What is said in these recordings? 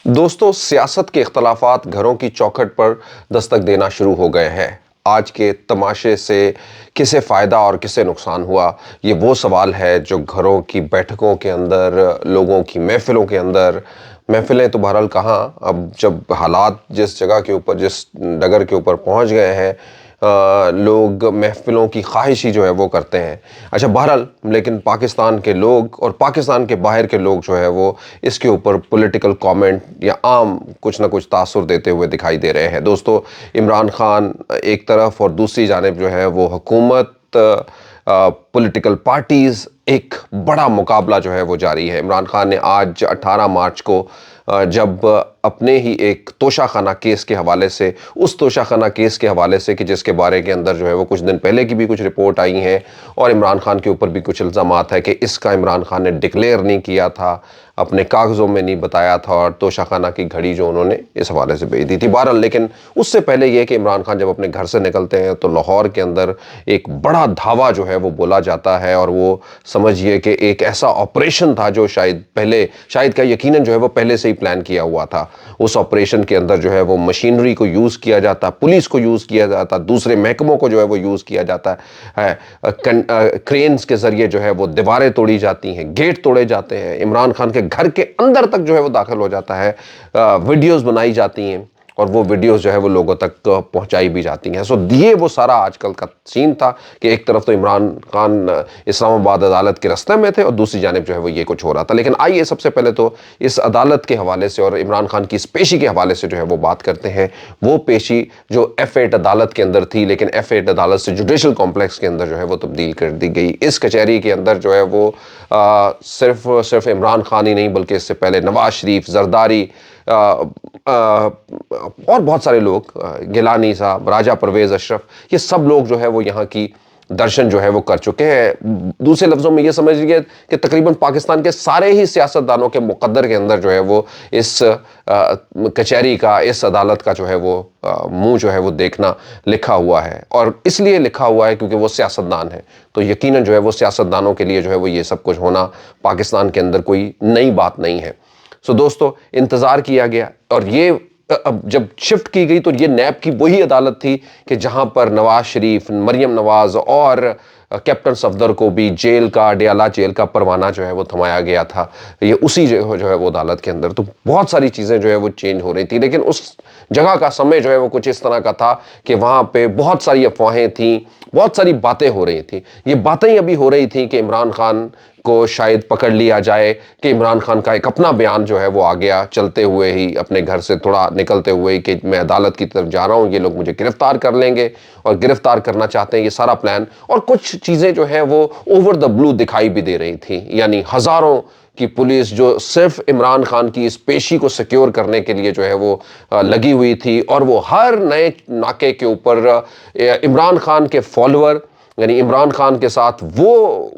دوستو سیاست کے اختلافات گھروں کی چوکھٹ پر دستک دینا شروع ہو گئے ہیں۔ آج کے تماشے سے کسے فائدہ اور کسے نقصان ہوا، یہ وہ سوال ہے جو گھروں کی بیٹھکوں کے اندر، لوگوں کی محفلوں کے اندر، محفلیں تو بہرحال کہاں، اب جب حالات جس جگہ کے اوپر، جس ڈگر کے اوپر پہنچ گئے ہیں، لوگ محفلوں کی خواہش ہی جو ہے وہ کرتے ہیں۔ اچھا بہرحال لیکن پاکستان کے لوگ اور پاکستان کے باہر کے لوگ جو ہے وہ اس کے اوپر پولیٹیکل کامنٹ یا عام کچھ نہ کچھ تاثر دیتے ہوئے دکھائی دے رہے ہیں۔ دوستو عمران خان ایک طرف اور دوسری جانب جو ہے وہ حکومت، پولیٹیکل پارٹیز، ایک بڑا مقابلہ جو ہے وہ جاری ہے۔ عمران خان نے آج 18 مارچ کو جب اپنے ہی ایک توشہ خانہ کیس کے حوالے سے، اس توشہ خانہ کیس کے حوالے سے کہ جس کے بارے کے اندر جو ہے وہ کچھ دن پہلے کی بھی کچھ رپورٹ آئی ہیں اور عمران خان کے اوپر بھی کچھ الزامات ہے کہ اس کا عمران خان نے ڈکلیئر نہیں کیا تھا، اپنے کاغذوں میں نہیں بتایا تھا، اور توشہ خانہ کی گھڑی جو انہوں نے اس حوالے سے بھیج دی تھی۔ بہرحال لیکن اس سے پہلے یہ کہ عمران خان جب اپنے گھر سے نکلتے ہیں تو لاہور کے اندر ایک بڑا دھاوا جو ہے وہ بولا جاتا ہے، اور وہ سمجھیے کہ ایک ایسا آپریشن تھا جو شاید کا یقیناً جو ہے وہ پہلے سے ہی پلان کیا ہوا تھا۔ اس آپریشن کے اندر جو ہے وہ مشینری کو یوز کیا جاتا، پولیس کو یوز کیا جاتا، دوسرے محکموں کو جو ہے وہ یوز کیا جاتا ہے، کرینز کے ذریعے جو ہے وہ دیواریں توڑی جاتی ہیں، گیٹ توڑے جاتے ہیں، عمران خان کے گھر کے اندر تک جو ہے وہ داخل ہو جاتا ہے، ویڈیوز بنائی جاتی ہیں اور وہ ویڈیوز جو ہے وہ لوگوں تک پہنچائی بھی جاتی ہیں۔ یہ وہ سارا آج کل کا سین تھا کہ ایک طرف تو عمران خان اسلام آباد عدالت کے راستے میں تھے اور دوسری جانب جو ہے وہ یہ کچھ ہو رہا تھا۔ لیکن آئیے سب سے پہلے تو اس عدالت کے حوالے سے اور عمران خان کی اس پیشی کے حوالے سے جو ہے وہ بات کرتے ہیں۔ وہ پیشی جو F8 عدالت کے اندر تھی، لیکن F8 عدالت سے جوڈیشل کمپلیکس کے اندر جو ہے وہ تبدیل کر دی گئی۔ اس کچہری کے اندر جو ہے وہ صرف عمران خان ہی نہیں بلکہ اس سے پہلے نواز شریف، زرداری اور بہت سارے لوگ، گیلانی صاحب، راجہ پرویز اشرف، یہ سب لوگ جو ہے وہ یہاں کی درشن جو ہے وہ کر چکے ہیں۔ دوسرے لفظوں میں یہ سمجھ لیجیے کہ تقریباً پاکستان کے سارے ہی سیاستدانوں کے مقدر کے اندر جو ہے وہ اس کچہری کا، اس عدالت کا جو ہے وہ منہ جو ہے وہ دیکھنا لکھا ہوا ہے، اور اس لیے لکھا ہوا ہے کیونکہ وہ سیاستدان ہیں، تو یقیناً جو ہے وہ سیاستدانوں کے لیے جو ہے وہ یہ سب کچھ ہونا پاکستان کے اندر کوئی نئی بات نہیں ہے۔ دوستو انتظار کیا گیا، اور یہ اب جب شفٹ کی گئی تو یہ نیب کی وہی عدالت تھی کہ جہاں پر نواز شریف، مریم نواز اور کیپٹن صفدر کو بھی جیل کا، ڈیالہ جیل کا پروانہ جو ہے وہ تھمایا گیا تھا، یہ اسی جو ہے وہ عدالت کے اندر۔ تو بہت ساری چیزیں جو ہے وہ چینج ہو رہی تھی، لیکن اس جگہ کا سمے جو ہے وہ کچھ اس طرح کا تھا کہ وہاں پہ بہت ساری افواہیں تھیں، بہت ساری باتیں ہو رہی تھیں۔ یہ باتیں ابھی ہو رہی تھیں کہ عمران خان کو شاید پکڑ لیا جائے، کہ عمران خان کا ایک اپنا بیان جو ہے وہ آ گیا چلتے ہوئے ہی، اپنے گھر سے تھوڑا نکلتے ہوئے، کہ میں عدالت کی طرف جا رہا ہوں، یہ لوگ مجھے گرفتار کر لیں گے اور گرفتار کرنا چاہتے ہیں، یہ سارا پلان۔ اور کچھ چیزیں جو ہیں وہ اوور دا بلو دکھائی بھی دے رہی تھیں، یعنی ہزاروں کی پولیس جو صرف عمران خان کی اس پیشی کو سیکیور کرنے کے لیے جو ہے وہ لگی ہوئی تھی، اور وہ ہر نئے ناکے کے اوپر عمران خان کے فالوور، یعنی عمران خان کے ساتھ وہ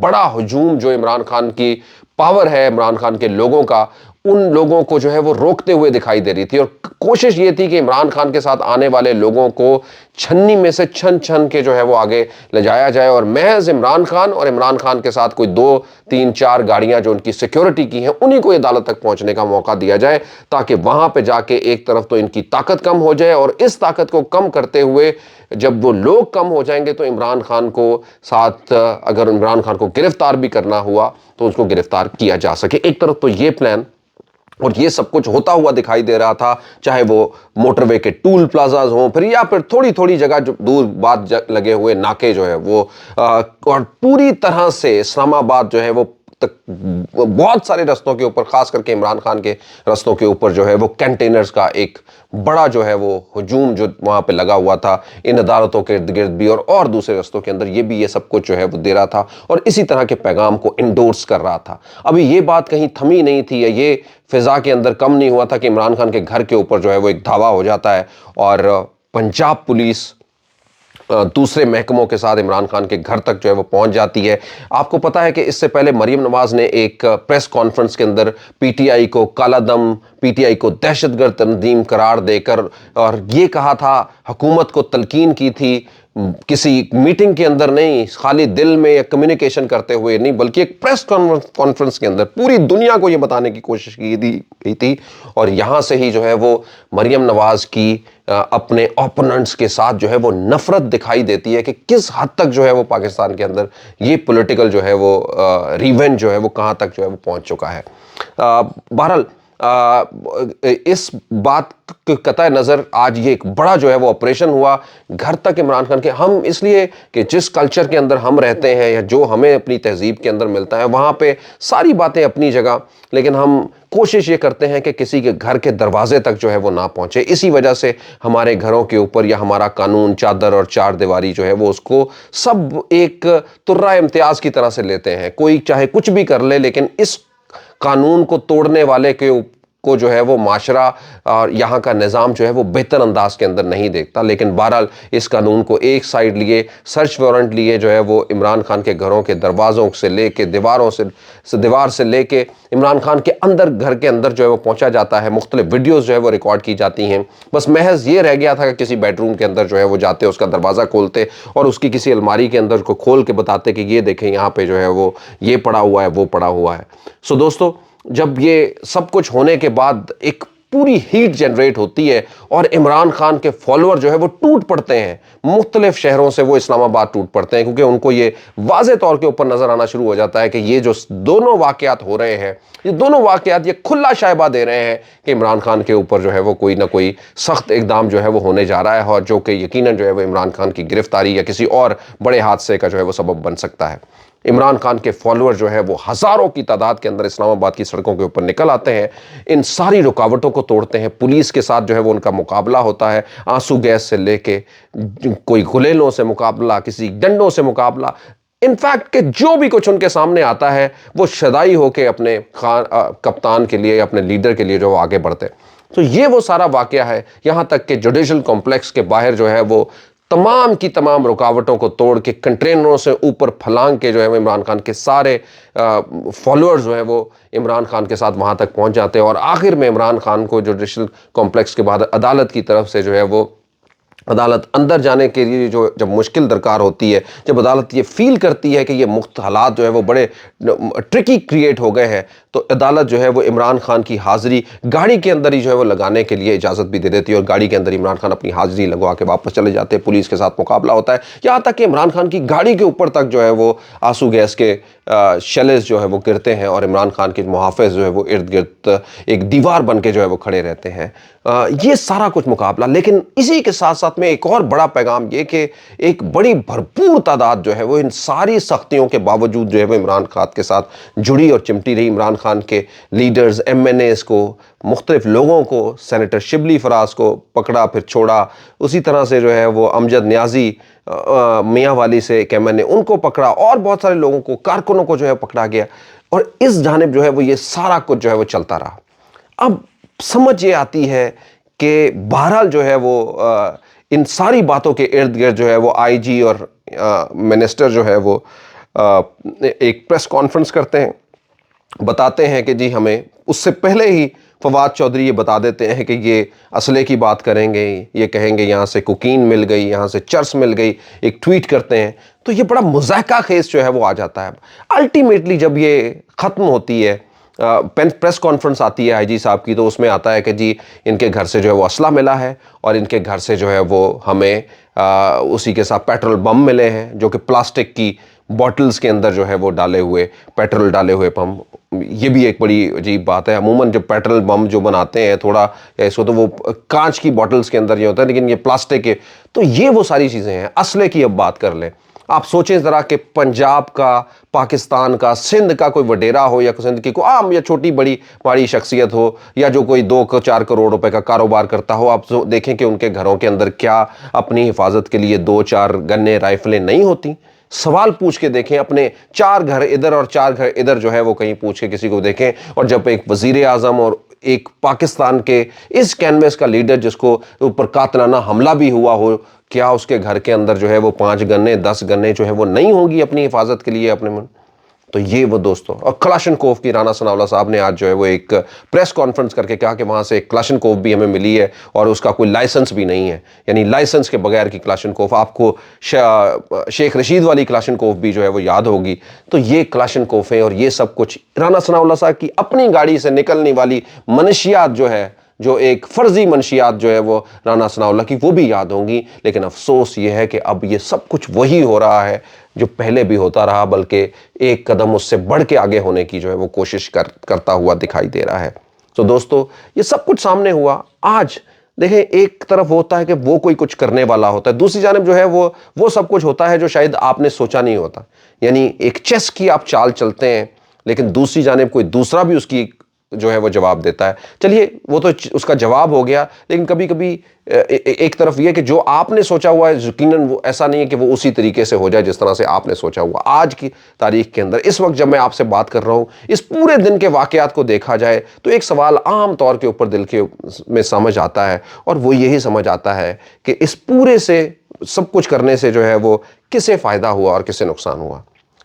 بڑا ہجوم جو عمران خان کی پاور ہے، عمران خان کے لوگوں کا، ان لوگوں کو جو ہے وہ روکتے ہوئے دکھائی دے رہی تھی، اور کوشش یہ تھی کہ عمران خان کے ساتھ آنے والے لوگوں کو چھنی میں سے چھن کے جو ہے وہ آگے لے جایا جائے، اور محض عمران خان اور عمران خان کے ساتھ کوئی 2 3 4 گاڑیاں جو ان کی سیکیورٹی کی ہیں، انہی کو عدالت تک پہنچنے کا موقع دیا جائے، تاکہ وہاں پہ جا کے ایک طرف تو ان کی طاقت کم ہو جائے، اور اس طاقت کو کم کرتے ہوئے جب وہ لوگ کم ہو جائیں گے تو عمران خان کو ساتھ، اگر عمران خان کو گرفتار بھی کرنا ہوا تو اس کو گرفتار کیا جا سکے۔ ایک طرف تو یہ پلان اور یہ سب کچھ ہوتا ہوا دکھائی دے رہا تھا، چاہے وہ موٹر وے کے ٹول پلازاز ہوں، پھر یا پھر تھوڑی جگہ جو دور بعد لگے ہوئے ناکے جو ہے وہ، اور پوری طرح سے اسلام آباد جو ہے وہ بہت سارے رستوں کے اوپر، خاص کر کے عمران خان کے رستوں کے اوپر جو ہے وہ کنٹینرز کا ایک بڑا جو ہے وہ ہجوم جو وہاں پہ لگا ہوا تھا، ان عدالتوں کے ارد گرد بھی اور دوسرے رستوں کے اندر، یہ بھی یہ سب کچھ جو ہے وہ دے رہا تھا اور اسی طرح کے پیغام کو انڈورس کر رہا تھا۔ ابھی یہ بات کہیں تھمی نہیں تھی، یا یہ فضا کے اندر کم نہیں ہوا تھا کہ عمران خان کے گھر کے اوپر جو ہے وہ ایک دھاوا ہو جاتا ہے، اور پنجاب پولیس دوسرے محکموں کے ساتھ عمران خان کے گھر تک جو ہے وہ پہنچ جاتی ہے۔ آپ کو پتا ہے کہ اس سے پہلے مریم نواز نے ایک پریس کانفرنس کے اندر پی ٹی آئی کو کالا دم پی ٹی آئی کو دہشت گرد تنظیم قرار دے کر، اور یہ کہا تھا، حکومت کو تلقین کی تھی، کسی میٹنگ کے اندر نہیں، خالی دل میں یا کمیونیکیشن کرتے ہوئے نہیں، بلکہ ایک پریس کانفرنس کے اندر پوری دنیا کو یہ بتانے کی کوشش کی گئی تھی۔ اور یہاں سے ہی جو ہے وہ مریم نواز کی اپنے اوپوننٹس کے ساتھ جو ہے وہ نفرت دکھائی دیتی ہے کہ کس حد تک جو ہے وہ پاکستان کے اندر یہ پولیٹیکل جو ہے وہ ریونج جو ہے وہ کہاں تک جو ہے وہ پہنچ چکا ہے۔ بہرحال اس بات کے قطع نظر آج یہ ایک بڑا جو ہے وہ آپریشن ہوا گھر تک عمران خان کے۔ ہم اس لیے کہ جس کلچر کے اندر ہم رہتے ہیں یا جو ہمیں اپنی تہذیب کے اندر ملتا ہے وہاں پہ ساری باتیں اپنی جگہ، لیکن ہم کوشش یہ کرتے ہیں کہ کسی کے گھر کے دروازے تک جو ہے وہ نہ پہنچے۔ اسی وجہ سے ہمارے گھروں کے اوپر یا ہمارا قانون، چادر اور چار دیواری جو ہے وہ اس کو سب ایک ترہ امتیاز کی طرح سے لیتے ہیں۔ کوئی چاہے کچھ بھی کر لے، لیکن اس قانون کو توڑنے والے کو جو ہے وہ معاشرہ اور یہاں کا نظام جو ہے وہ بہتر انداز کے اندر نہیں دیکھتا۔ لیکن بہرحال اس قانون کو ایک سائیڈ لیے، سرچ وارنٹ لیے جو ہے وہ عمران خان کے گھروں کے دروازوں سے لے کے دیوار سے لے کے عمران خان کے اندر، گھر کے اندر جو ہے وہ پہنچا جاتا ہے۔ مختلف ویڈیوز جو ہے وہ ریکارڈ کی جاتی ہیں۔ بس محض یہ رہ گیا تھا کہ کسی بیڈ روم کے اندر جو ہے وہ جاتے، اس کا دروازہ کھولتے اور اس کی کسی الماری کے اندر کو کھول کے بتاتے کہ یہ دیکھیں یہاں پہ جو ہے وہ یہ پڑا ہوا ہے، وہ پڑا ہوا ہے۔ سو دوستو، جب یہ سب کچھ ہونے کے بعد ایک پوری ہیٹ جنریٹ ہوتی ہے اور عمران خان کے فالوور جو ہے وہ ٹوٹ پڑتے ہیں، مختلف شہروں سے وہ اسلام آباد ٹوٹ پڑتے ہیں، کیونکہ ان کو یہ واضح طور کے اوپر نظر آنا شروع ہو جاتا ہے کہ یہ جو دونوں واقعات ہو رہے ہیں، یہ دونوں واقعات یہ کھلا شائبہ دے رہے ہیں کہ عمران خان کے اوپر جو ہے وہ کوئی نہ کوئی سخت اقدام جو ہے وہ ہونے جا رہا ہے، اور جو کہ یقیناً جو ہے وہ عمران خان کی گرفتاری یا کسی اور بڑے حادثے کا جو ہے وہ سبب بن سکتا ہے۔ عمران خان کے فالوور جو ہے وہ ہزاروں کی تعداد کے اندر اسلام آباد کی سڑکوں کے اوپر نکل آتے ہیں، ان ساری رکاوٹوں کو توڑتے ہیں۔ پولیس کے ساتھ جو ہے وہ ان کا مقابلہ ہوتا ہے، آنسو گیس سے لے کے کوئی گلیلوں سے مقابلہ، کسی ڈنڈوں سے مقابلہ، انفیکٹ کہ جو بھی کچھ ان کے سامنے آتا ہے وہ شدائی ہو کے اپنے کپتان کے لیے، اپنے لیڈر کے لیے جو آگے بڑھتے ہیں۔ تو یہ وہ سارا واقعہ ہے، یہاں تک کہ جوڈیشل کمپلیکس کے باہر جو ہے وہ تمام کی تمام رکاوٹوں کو توڑ کے کنٹینروں سے اوپر پھلانگ کے جو ہے عمران خان کے سارے فالوورز جو ہیں وہ عمران خان کے ساتھ وہاں تک پہنچ جاتے ہیں، اور آخر میں عمران خان کو جوڈیشل کمپلیکس کے بعد عدالت کی طرف سے جو ہے وہ عدالت اندر جانے کے لیے جب مشکل درکار ہوتی ہے، جب عدالت یہ فیل کرتی ہے کہ یہ حالات جو ہے وہ بڑے ٹرکی کریٹ ہو گئے ہیں، تو عدالت جو ہے وہ عمران خان کی حاضری گاڑی کے اندر ہی جو ہے وہ لگانے کے لیے اجازت بھی دے دیتی ہے، اور گاڑی کے اندر عمران خان اپنی حاضری لگوا کے واپس چلے جاتے ہیں۔ پولیس کے ساتھ مقابلہ ہوتا ہے، یہاں تک کہ عمران خان کی گاڑی کے اوپر تک جو ہے وہ آنسو گیس کے شیلز جو ہے وہ گرتے ہیں، اور عمران خان کے محافظ جو ہے وہ ارد گرد ایک دیوار بن کے جو ہے وہ کھڑے رہتے ہیں۔ یہ سارا کچھ مقابلہ، لیکن اسی کے ساتھ ساتھ میں ایک اور بڑا پیغام یہ کہ ایک بڑی بھرپور تعداد جو ہے وہ ان ساری سختیوں کے باوجود جو ہے وہ عمران خان کے ساتھ جڑی اور چمٹی رہی۔ عمران خان کے لیڈرز، ایم این ایز کو، مختلف لوگوں کو، سینیٹر شبلی فراز کو پکڑا پھر چھوڑا، اسی طرح سے جو ہے وہ امجد نیازی میاں والی سے ایک ایم این اے، ان کو پکڑا، اور بہت سارے لوگوں کو، کارکنوں کو جو ہے پکڑا گیا، اور اس جانب جو ہے وہ یہ سارا کچھ جو ہے وہ چلتا رہا۔ اب سمجھ یہ آتی ہے کہ بہرحال جو ہے وہ ان ساری باتوں کے ارد گرد جو ہے وہ آئی جی اور منسٹر جو ہے وہ ایک پریس کانفرنس کرتے ہیں، بتاتے ہیں کہ جی ہمیں، اس سے پہلے ہی فواد چودھری یہ بتا دیتے ہیں کہ یہ اسلحے کی بات کریں گے، یہ کہیں گے یہاں سے کوکین مل گئی، یہاں سے چرس مل گئی، ایک ٹویٹ کرتے ہیں، تو یہ بڑا مضحکہ خیز جو ہے وہ آ جاتا ہے۔ الٹیمیٹلی جب یہ ختم ہوتی ہے، پریس کانفرنس آتی ہے آئی جی صاحب کی، تو اس میں آتا ہے کہ جی ان کے گھر سے جو ہے وہ اسلحہ ملا ہے، اور ان کے گھر سے جو ہے وہ ہمیں اسی کے ساتھ پیٹرول بم ملے ہیں، جو کہ پلاسٹک کی بوٹلز کے اندر جو ہے وہ ڈالے ہوئے، پیٹرول ڈالے ہوئے بم۔ یہ بھی ایک بڑی عجیب بات ہے، عموماً جب پیٹرول بم جو بناتے ہیں تھوڑا اس کو تو وہ کانچ کی بوٹلز کے اندر یہ ہوتا ہے، لیکن یہ پلاسٹک کے، تو یہ وہ ساری چیزیں ہیں۔ اسلحے کی اب بات کر لیں، آپ سوچیں ذرا کہ پنجاب کا، پاکستان کا، سندھ کا کوئی وڈیرا ہو، یا سندھ کی کوئی عام یا چھوٹی بڑی شخصیت ہو، یا جو کوئی 2-4 کروڑ روپے کا کاروبار کرتا ہو، آپ دیکھیں کہ ان کے گھروں کے اندر کیا اپنی حفاظت کے لیے 2-4 گنے، رائفلیں نہیں ہوتی؟ سوال پوچھ کے دیکھیں، اپنے 4 گھر ادھر اور 4 گھر ادھر جو ہے وہ کہیں پوچھ کے کسی کو دیکھیں، اور جب ایک وزیر اعظم اور ایک پاکستان کے اس کینوس کا لیڈر جس کو اوپر قاتلانہ حملہ بھی ہوا ہو، کیا اس کے گھر کے اندر جو ہے وہ 5 گنے 10 گنے جو ہے وہ نہیں ہوں گی اپنی حفاظت کے لیے اپنے من؟ تو یہ وہ دوستوں، اور کلاشنکوف کی رانا ثناء اللہ صاحب نے آج جو ہے وہ ایک پریس کانفرنس کر کے کہا کہ وہاں سے ایک کلاشنکوف بھی ہمیں ملی ہے اور اس کا کوئی لائسنس بھی نہیں ہے، یعنی لائسنس کے بغیر کی کلاشنکوف۔ آپ کو شیخ رشید والی کلاشنکوف بھی جو ہے وہ یاد ہوگی۔ تو یہ کلاشنکوفیں اور یہ سب کچھ رانا ثناء اللہ صاحب کی اپنی گاڑی سے نکلنے والی منشیات جو ہے، جو ایک فرضی منشیات جو ہے وہ رانا ثناء اللہ کی، وہ بھی یاد ہوں گی۔ لیکن افسوس یہ ہے کہ اب یہ سب کچھ وہی ہو رہا ہے جو پہلے بھی ہوتا رہا، بلکہ ایک قدم اس سے بڑھ کے آگے ہونے کی جو ہے وہ کوشش کرتا ہوا دکھائی دے رہا ہے۔ تو دوستو، یہ سب کچھ سامنے ہوا۔ آج دیکھیں، ایک طرف ہوتا ہے کہ وہ کوئی کچھ کرنے والا ہوتا ہے، دوسری جانب جو ہے وہ سب کچھ ہوتا ہے جو شاید آپ نے سوچا نہیں ہوتا۔ یعنی ایک چیس کی آپ چال چلتے ہیں، لیکن دوسری جانب کوئی دوسرا بھی اس کی جو ہے وہ جواب دیتا ہے۔ چلیے، وہ تو اس کا جواب ہو گیا، لیکن کبھی کبھی ایک طرف یہ کہ جو آپ نے سوچا ہوا ہے، یقیناً وہ ایسا نہیں ہے کہ وہ اسی طریقے سے ہو جائے جس طرح سے آپ نے سوچا ہوا۔ آج کی تاریخ کے اندر، اس وقت جب میں آپ سے بات کر رہا ہوں، اس پورے دن کے واقعات کو دیکھا جائے تو ایک سوال عام طور کے اوپر دل کے میں سمجھ آتا ہے، اور وہ یہی سمجھ آتا ہے کہ اس پورے سے سب کچھ کرنے سے جو ہے وہ کسے فائدہ ہوا اور کسے نقصان ہوا۔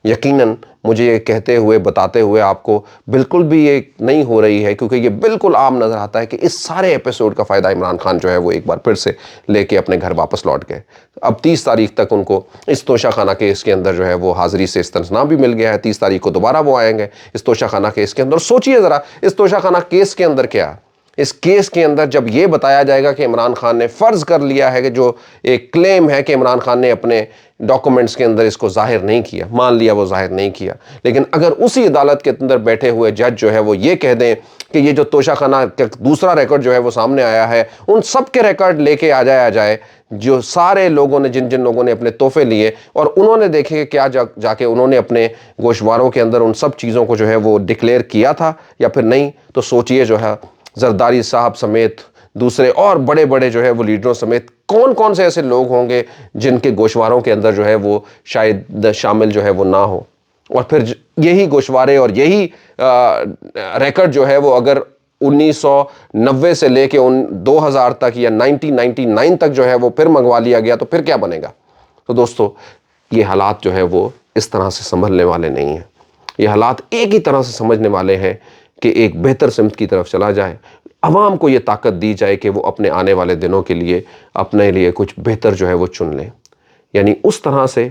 یقیناً مجھے یہ کہتے ہوئے، بتاتے ہوئے آپ کو بالکل بھی یہ نہیں ہو رہی ہے، کیونکہ یہ بالکل عام نظر آتا ہے کہ اس سارے ایپیسوڈ کا فائدہ عمران خان جو ہے وہ ایک بار پھر سے لے کے اپنے گھر واپس لوٹ گئے۔ اب 30 تاریخ تک ان کو اس توشہ خانہ کیس کے اندر جو ہے وہ حاضری سے استثناء بھی مل گیا ہے۔ 30 تاریخ کو دوبارہ وہ آئیں گے اس توشہ خانہ کیس کے اندر۔ سوچئے ذرا، اس توشہ خانہ کیس کے اندر کیا، اس کیس کے اندر جب یہ بتایا جائے گا کہ عمران خان نے فرض کر لیا ہے کہ جو ایک کلیم ہے کہ عمران خان نے اپنے ڈاکومنٹس کے اندر اس کو ظاہر نہیں کیا، مان لیا وہ ظاہر نہیں کیا، لیکن اگر اسی عدالت کے اندر بیٹھے ہوئے جج جو ہے وہ یہ کہہ دیں کہ یہ جو توشہ خانہ کا دوسرا ریکارڈ جو ہے وہ سامنے آیا ہے، ان سب کے ریکارڈ لے کے آ جائے جو سارے لوگوں نے، جن لوگوں نے اپنے تحفے لیے اور انہوں نے دیکھے کہ کیا جا کے انہوں نے اپنے گوشواروں کے اندر ان سب چیزوں کو جو ہے وہ ڈکلیئر کیا تھا یا پھر نہیں، تو سوچئے جو ہے زرداری صاحب سمیت دوسرے اور بڑے بڑے جو ہے وہ لیڈروں سمیت کون سے ایسے لوگ ہوں گے جن کے گوشواروں کے اندر جو ہے وہ شاید شامل جو ہے وہ نہ ہو۔ اور پھر یہی گوشوارے اور یہی ریکارڈ جو ہے وہ اگر 1990 سے لے کے 2000 تک یا 1999 تک جو ہے وہ پھر منگوا لیا گیا تو پھر کیا بنے گا؟ تو دوستو، یہ حالات جو ہے وہ اس طرح سے سنبھلنے والے نہیں ہیں۔ یہ حالات ایک ہی طرح سے سمجھنے والے ہیں کہ ایک بہتر سمت کی طرف چلا جائے، عوام کو یہ طاقت دی جائے کہ وہ اپنے آنے والے دنوں کے لیے اپنے لیے کچھ بہتر جو ہے وہ چن لیں، یعنی اس طرح سے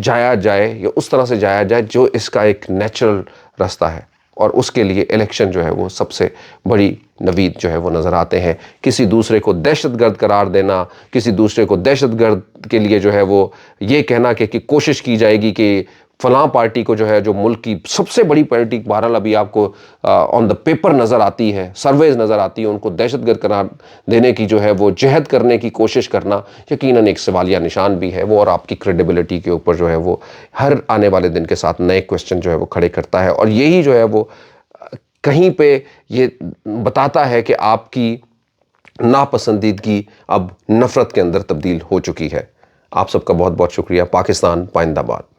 جایا جائے یا اس طرح سے جایا جائے جو اس کا ایک نیچرل راستہ ہے۔ اور اس کے لیے الیکشن جو ہے وہ سب سے بڑی نوید جو ہے وہ نظر آتے ہیں۔ کسی دوسرے کو دہشت گرد قرار دینا، کسی دوسرے کو دہشت گرد کے لیے جو ہے وہ یہ کہنا کہ کوشش کی جائے گی کہ فلاں پارٹی کو جو ہے، جو ملک کی سب سے بڑی پارٹی بہرحال ابھی آپ کو آن دا پیپر نظر آتی ہے، سرویز نظر آتی ہے، ان کو دہشت گرد قرار دینے کی جو ہے وہ جہد کرنے کی کوشش کرنا یقیناً ایک سوالیہ نشان بھی ہے وہ، اور آپ کی کریڈیبلٹی کے اوپر جو ہے وہ ہر آنے والے دن کے ساتھ نئے کوسچن جو ہے وہ کھڑے کرتا ہے، اور یہی جو ہے وہ کہیں پہ یہ بتاتا ہے کہ آپ کی ناپسندیدگی اب نفرت کے اندر تبدیل ہو چکی ہے۔ آپ سب کا بہت بہت شکریہ۔ پاکستان پائندہ باد۔